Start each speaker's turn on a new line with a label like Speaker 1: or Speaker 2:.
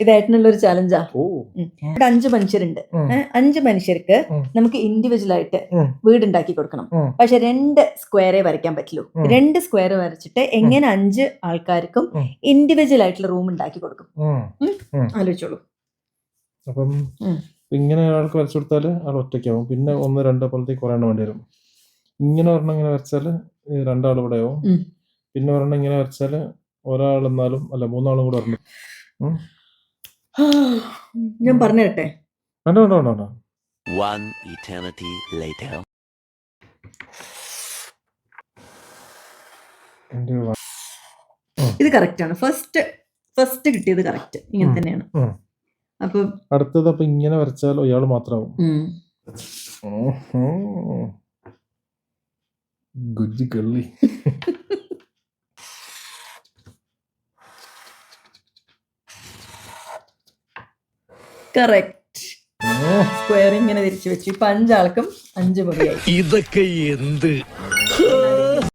Speaker 1: ഇതായിട്ടുള്ള ഒരു ചാലഞ്ചാ. ഇവിടെ 5 മനുഷ്യരുണ്ട്. 5 മനുഷ്യർക്ക് നമുക്ക് ഇൻഡിവിജ്വൽ ആയിട്ട് വീടുണ്ടാക്കി കൊടുക്കണം. പക്ഷെ 2 സ്ക്വയറേ വരയ്ക്കാൻ പറ്റുള്ളൂ. 2 സ്ക്വയർ വരച്ചിട്ട് എങ്ങനെ 5 ആൾക്കാർക്കും ഇൻഡിവിജ്വൽ ആയിട്ടുള്ള റൂം ഉണ്ടാക്കി കൊടുക്കും? ആലോചിച്ചോളൂ.
Speaker 2: അപ്പം ഇങ്ങനെ ഒരാൾക്ക് വരച്ചു കൊടുത്താല് ആൾ ഒറ്റയ്ക്കാവും. പിന്നെ 1, 2 അപ്പോഴത്തേക്ക് കുറേ എണ്ണം വേണ്ടി വരും. ഇങ്ങനെ ഒരെണ്ണം ഇങ്ങനെ വരച്ചാല് 2 ആൾ ഇവിടെ ആവും. പിന്നെ ഒരെണ്ണം ഇങ്ങനെ വരച്ചാല് ഒരാൾ എന്നാലും അല്ല 3 ആളും കൂടെ വരണം.
Speaker 1: ഞാൻ പറഞ്ഞു തരട്ടെ?
Speaker 2: വേണ്ട.
Speaker 3: One eternity later.
Speaker 1: ഇത് കറക്റ്റ് ആണ്. ഫസ്റ്റ് കിട്ടിയത് കറക്റ്റ് ഇങ്ങനെ തന്നെയാണ്. അപ്പൊ
Speaker 2: അടുത്തത് അപ്പൊ ഇങ്ങനെ വരച്ചാലോ ഇയാള് മാത്രമാവും. ഗുജ്ജി കള്ളി.
Speaker 1: കറക്റ്റ്. സ്ക്വയർ ഇങ്ങനെ തിരിച്ചു വെച്ചു. ഇപ്പൊ 5 ആൾക്കും 5 മുറിയായി.
Speaker 3: ഇതൊക്കെ എന്ത്